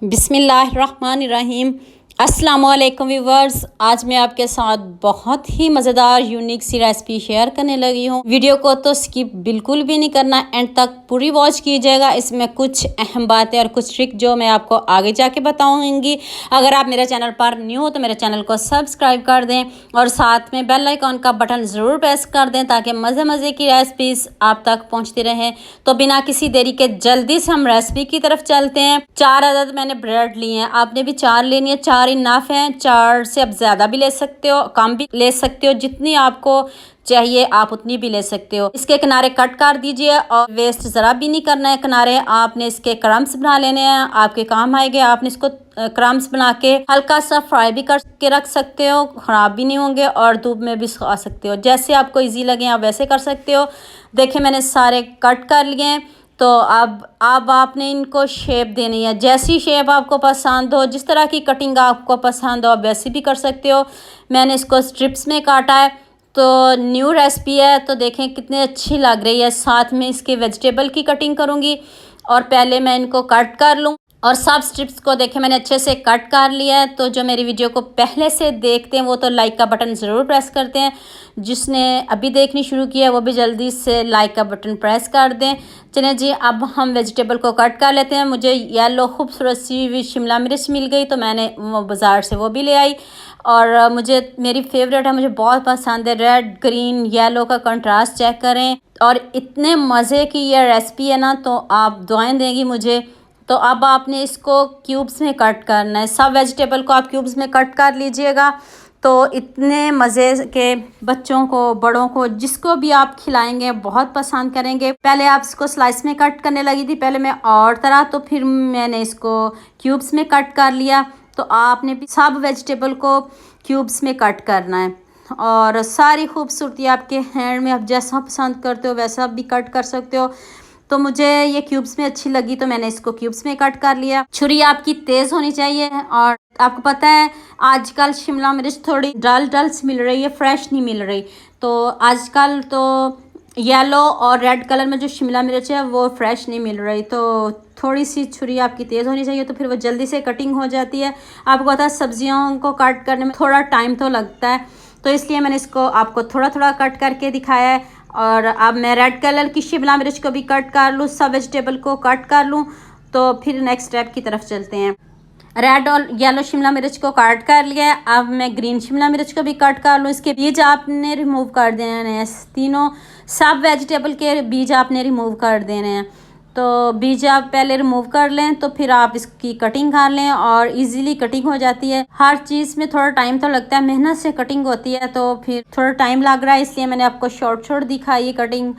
बिस्मिल्लाहिर्रहमानिर्रहीम। अस्सलाम वालेकुम व्यूवर्स, आज मैं आपके साथ बहुत ही मज़ेदार यूनिक सी रेसिपी शेयर करने लगी हूँ। वीडियो को तो स्किप बिल्कुल भी नहीं करना, एंड तक पूरी वॉच कीजिएगा। इसमें कुछ अहम बातें और कुछ ट्रिक जो मैं आपको आगे जाके बताऊंगी। अगर आप मेरे चैनल पर न्यू हो तो मेरे चैनल को सब्सक्राइब कर दें और साथ में बेल आइकॉन का बटन ज़रूर प्रेस कर दें ताकि मज़े मज़े की रेसिपीज़ आप तक पहुँचती रहें। तो बिना किसी देरी के जल्दी से हम रेसिपी की तरफ चलते हैं। 4 अदद मैंने ब्रेड लिए हैं, आपने भी 4 लेनी है। 4 इनफ है, 4 से अब ज़्यादा भी ले सकते हो, कम भी ले सकते हो, जितनी आपको चाहिए आप उतनी भी ले सकते हो। इसके किनारे कट कर दीजिए और वेस्ट ज़रा भी नहीं करना है किनारे। आपने इसके क्रम्स बना लेने हैं, आपके काम आएंगे। आपने इसको क्रम्स बना के हल्का सा फ्राई भी करके रख सकते हो, ख़राब भी नहीं होंगे और धूप में भी सुखा सकते हो। जैसे आपको ईजी लगे आप वैसे कर सकते हो। देखिए मैंने सारे कट कर लिए हैं। तो अब आपने इनको शेप देनी है, जैसी शेप आपको पसंद हो, जिस तरह की कटिंग आपको पसंद हो आप वैसे भी कर सकते हो। मैंने इसको स्ट्रिप्स में काटा है। तो न्यू रेसिपी है तो देखें कितनी अच्छी लग रही है। साथ में इसके वेजिटेबल की कटिंग करूँगी और पहले मैं इनको कट कर लूँ। और सब स्ट्रिप्स को देखें मैंने अच्छे से कट कर लिया है। तो जो मेरी वीडियो को पहले से देखते हैं वो तो लाइक का बटन ज़रूर प्रेस करते हैं। जिसने अभी देखनी शुरू किया है वो भी जल्दी से लाइक का बटन प्रेस कर दें। चलिए जी, अब हम वेजिटेबल को कट कर लेते हैं। मुझे येलो खूबसूरत सी शिमला मिर्च मिल गई तो मैंने वो बाज़ार से वो भी ले आई। और मुझे मेरी फेवरेट है, मुझे बहुत पसंद है। रेड ग्रीन येलो का कंट्रास्ट चेक करें। और इतने मज़े की ये रेसिपी है ना, तो आप दुआएं देंगी मुझे। तो अब आपने इसको क्यूब्स में कट करना है। सब वेजिटेबल को आप क्यूब्स में कट कर लीजिएगा। तो इतने मज़े के बच्चों को, बड़ों को, जिसको भी आप खिलाएंगे बहुत पसंद करेंगे। पहले आप इसको स्लाइस में कट करने लगी थी पहले मैं और तरह, तो फिर मैंने इसको क्यूब्स में कट कर लिया। तो आपने भी सब वेजिटेबल को क्यूब्स में कट करना है। और सारी खूबसूरती आपके हैंड में, आप जैसा पसंद करते हो वैसा भी कट कर सकते हो। तो मुझे ये क्यूब्स में अच्छी लगी तो मैंने इसको क्यूब्स में कट कर लिया। छुरी आपकी तेज़ होनी चाहिए। और आपको पता है आजकल शिमला मिर्च थोड़ी डल सी मिल रही है, फ्रेश नहीं मिल रही। तो आजकल तो येलो और रेड कलर में जो शिमला मिर्च है वो फ्रेश नहीं मिल रही। तो थोड़ी सी छुरी आपकी तेज़ होनी चाहिए तो फिर वो जल्दी से कटिंग हो जाती है। आपको पता है सब्जियों को कट करने में थोड़ा टाइम तो लगता है, तो इसलिए मैंने इसको आपको थोड़ा थोड़ा कट करके दिखाया है। और अब मैं रेड कलर की शिमला मिर्च को भी कट कर लूँ, सब वेजिटेबल को कट कर लूँ। तो फिर नेक्स्ट स्टेप की तरफ चलते हैं। रेड और येलो शिमला मिर्च को कट कर लिया है। अब मैं ग्रीन शिमला मिर्च को भी कट कर लूँ। इसके बीज आपने रिमूव कर देने हैं। तीनों सब वेजिटेबल के बीज आपने रिमूव कर देने हैं। तो बीज आप पहले रिमूव कर लें तो फिर आप इसकी कटिंग कर लें और इजीली कटिंग हो जाती है। हर चीज़ में थोड़ा टाइम तो लगता है, मेहनत से कटिंग होती है तो फिर थोड़ा टाइम लग रहा है, इसलिए मैंने आपको शॉर्ट दिखाई है कटिंग।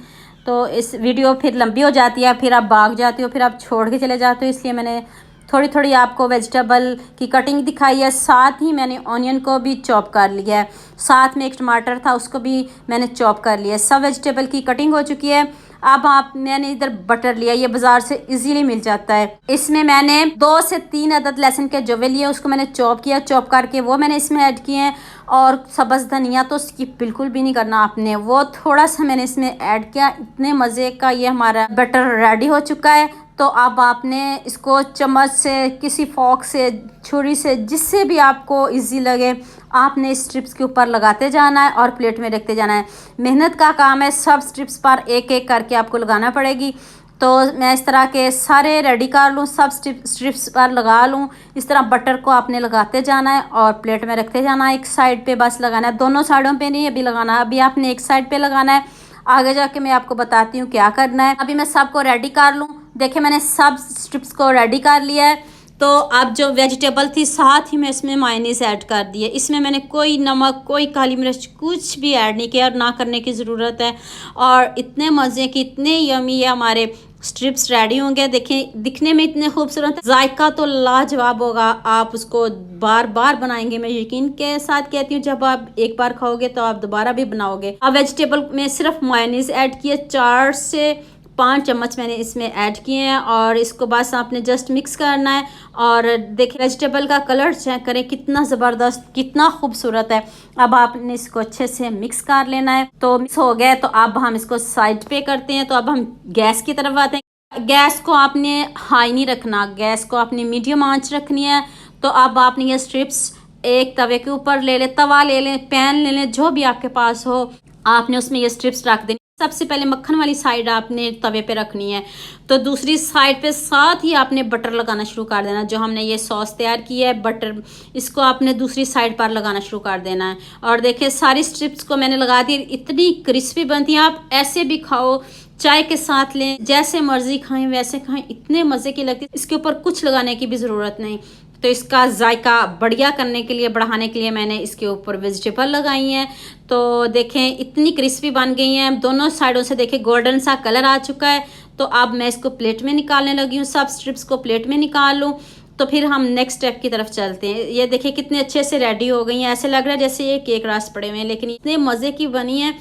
तो इस वीडियो फिर लंबी हो जाती है, फिर आप भाग जाते हो, फिर आप छोड़ के चले जाते हो, इसलिए मैंने थोड़ी थोड़ी आपको वेजिटेबल की कटिंग दिखाई है। साथ ही मैंने ऑनियन को भी चॉप कर लिया है। साथ में एक टमाटर था उसको भी मैंने चॉप कर लिया है। सब वेजिटेबल की कटिंग हो चुकी है। अब मैंने इधर बटर लिया, ये बाज़ार से इजीली मिल जाता है। इसमें मैंने 2 से 3 अदद लहसुन के जवे लिए, उसको मैंने चॉप किया, चॉप करके वो मैंने इसमें ऐड किए हैं। और सब्ज़ धनिया तो स्किप बिल्कुल भी नहीं करना आपने, वो थोड़ा सा मैंने इसमें ऐड किया। इतने मज़े का ये हमारा बटर रेडी हो चुका है। तो अब आपने इसको चम्मच से, किसी फॉक से, छुरी से, जिससे भी आपको इजी लगे आपने स्ट्रिप्स के ऊपर लगाते जाना है और प्लेट में रखते जाना है। मेहनत का काम है, सब स्ट्रिप्स पर एक एक करके आपको लगाना पड़ेगी। तो मैं इस तरह के सारे रेडी कर लूँ, सब स्ट्रिप्स पर लगा लूँ। इस तरह बटर को आपने लगाते जाना है और प्लेट में रखते जाना है। एक साइड पे बस लगाना है, दोनों साइडों पे नहीं अभी लगाना है। अभी आपने एक साइड पे लगाना है, आगे जाके मैं आपको बताती हूँ क्या करना है। अभी मैं सबको रेडी कर लूँ। देखिए मैंने सब स्ट्रिप्स को रेडी कर लिया है। तो अब जो वेजिटेबल थी साथ ही मैं इसमें मायोनीज़ ऐड कर दी है। इसमें मैंने कोई नमक, कोई काली मिर्च कुछ भी ऐड नहीं किया और ना करने की ज़रूरत है। और इतने मज़े की, इतने यमी है हमारे स्ट्रिप्स रेडी होंगे। देखें दिखने में इतने खूबसूरत है, जायका तो लाजवाब होगा। आप उसको बार बार बनाएंगे, मैं यकीन के साथ कहती हूँ। जब आप एक बार खाओगे तो आप दोबारा भी बनाओगे। अब वेजिटेबल में सिर्फ मायोनीज़ ऐड किए, 4 से 5 चम्मच मैंने इसमें ऐड किए हैं। और इसको बस आपने जस्ट मिक्स करना है। और देखिए वेजिटेबल का कलर चेक करें कितना ज़बरदस्त, कितना खूबसूरत है। अब आपने इसको अच्छे से मिक्स कर लेना है। तो मिक्स हो गया तो अब हम इसको साइड पे करते हैं। तो अब हम गैस की तरफ आते हैं। गैस को आपने हाई नहीं रखना, गैस को आपने मीडियम आंच रखनी है। तो अब आपने ये स्ट्रिप्स एक तवे के ऊपर ले लें, तवा ले लें, पैन ले लें, जो भी आपके पास हो, आपने उसमें ये स्ट्रिप्स रख देनी। सबसे पहले मक्खन वाली साइड आपने तवे पे रखनी है, तो दूसरी साइड पे साथ ही आपने बटर लगाना शुरू कर देना। जो हमने ये सॉस तैयार की है बटर, इसको आपने दूसरी साइड पर लगाना शुरू कर देना है। और देखिए सारी स्ट्रिप्स को मैंने लगा दी, इतनी क्रिस्पी बनती है। आप ऐसे भी खाओ, चाय के साथ लें, जैसे मर्जी खाएं वैसे खाएं, इतने मज़े की लगती है। इसके ऊपर कुछ लगाने की भी ज़रूरत नहीं। तो इसका जायका बढ़िया करने के लिए, बढ़ाने के लिए मैंने इसके ऊपर वेजिटेबल लगाई हैं। तो देखें इतनी क्रिस्पी बन गई हैं, दोनों साइडों से देखें गोल्डन सा कलर आ चुका है। तो अब मैं इसको प्लेट में निकालने लगी हूँ, सब स्ट्रिप्स को प्लेट में निकाल लूँ। तो फिर हम नेक्स्ट स्टेप की तरफ चलते हैं। ये देखिए कितने अच्छे से रेडी हो गई हैं, ऐसे लग रहा है जैसे ये केक रास पड़े हुए हैं, लेकिन इतने मज़े की बनी है।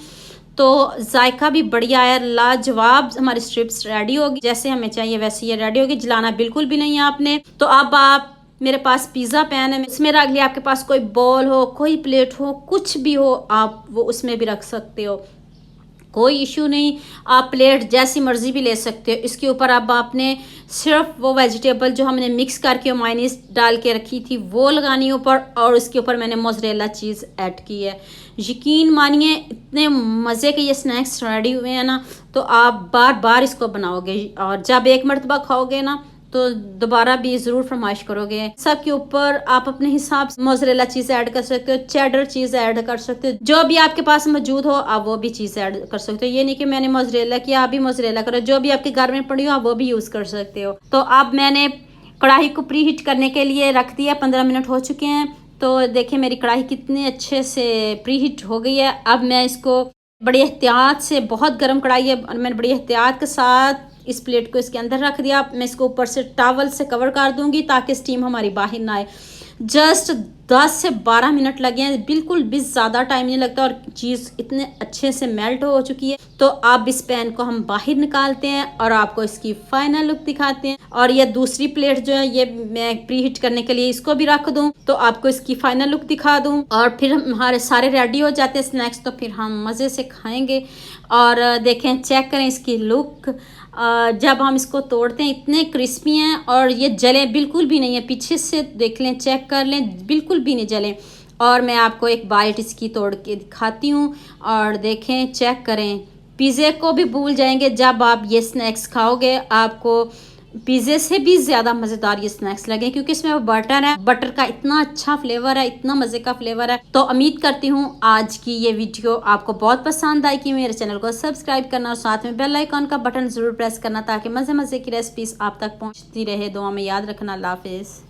तो जायका भी बढ़िया है, लाजवाब। हमारी स्ट्रिप्स रेडी होगी, जैसे हमें चाहिए वैसे ये रेडी होगी, जलाना बिल्कुल भी नहीं है आपने। तो अब आप, मेरे पास पिज़्ज़ा पैन है, इसमें रख लिया। आपके पास कोई बॉल हो, कोई प्लेट हो, कुछ भी हो, आप वो उसमें भी रख सकते हो, कोई इशू नहीं। आप प्लेट जैसी मर्जी भी ले सकते हो। इसके ऊपर अब आपने सिर्फ वो वेजिटेबल जो हमने मिक्स करके मायोनीज डाल के रखी थी वो लगानी ऊपर, और इसके ऊपर मैंने मोज़रेला चीज़ ऐड की है। यकीन मानिए इतने मज़े के ये स्नैक्स रेडी हुए हैं ना, तो आप बार बार इसको बनाओगे, और जब एक मरतबा खाओगे ना तो दोबारा भी ज़रूर फरमाइश करोगे। सब के ऊपर आप अपने हिसाब से मोज़रेला चीज़ ऐड कर सकते हो, चेडर चीज़ ऐड कर सकते हो, जो भी आपके पास मौजूद हो आप वो भी चीज़ ऐड कर सकते हो। ये नहीं कि मैंने मोज़रेला किया आप भी मोज़रेला करो, जो भी आपके घर में पड़ी हो आप वो भी यूज़ कर सकते हो। तो अब मैंने कढ़ाई को प्री हीट करने के लिए रख दिया, 15 मिनट हो चुके हैं। तो देखिए मेरी कढ़ाई कितने अच्छे से प्री हीट हो गई है। अब मैं इसको बड़ी एहतियात से, बहुत गर्म कढ़ाई है, और मैंने बड़ी एहतियात के साथ इस प्लेट को इसके अंदर रख दिया। मैं इसको ऊपर से टॉवल से कवर कर दूंगी ताकि स्टीम हमारी बाहर ना आए। जस्ट 10 से 12 मिनट लगे हैं, बिल्कुल भी ज़्यादा टाइम नहीं लगता, और चीज़ इतने अच्छे से मेल्ट हो चुकी है। तो अब इस पैन को हम बाहर निकालते हैं और आपको इसकी फाइनल लुक दिखाते हैं। और ये दूसरी प्लेट जो है ये मैं प्री हीट करने के लिए इसको भी रख दूं, तो आपको इसकी फाइनल लुक दिखा दूं। और फिर हमारे सारे रेडी हो जाते हैं स्नैक्स, तो फिर हम मज़े से खाएंगे। और देखें, चेक करें इसकी लुक। जब हम इसको तोड़ते हैं इतने क्रिस्पी हैं, और ये जले बिल्कुल भी नहीं है। पीछे से देख लें, चेक कर लें, बिल्कुल भी नहीं जले। और मैं आपको एक बाइट इसकी तोड़ के दिखाती हूँ, और देखें, चेक करें। पिज़्ज़े को भी भूल जाएंगे जब आप ये स्नैक्स खाओगे, आपको पिज़्ज़े से भी ज़्यादा मज़ेदार ये स्नैक्स लगे, क्योंकि इसमें वो बटर है, बटर का इतना अच्छा फ्लेवर है, इतना मज़े का फ्लेवर है। तो उम्मीद करती हूँ आज की ये वीडियो आपको बहुत पसंद आई। कि मेरे चैनल को सब्सक्राइब करना और साथ में बेल आइकॉन का बटन ज़रूर प्रेस करना, ताकि मज़े मज़े की रेसिपीज़ आप तक पहुँचती रहे। दुआ में याद रखना। अल्लाह हाफ़िज़।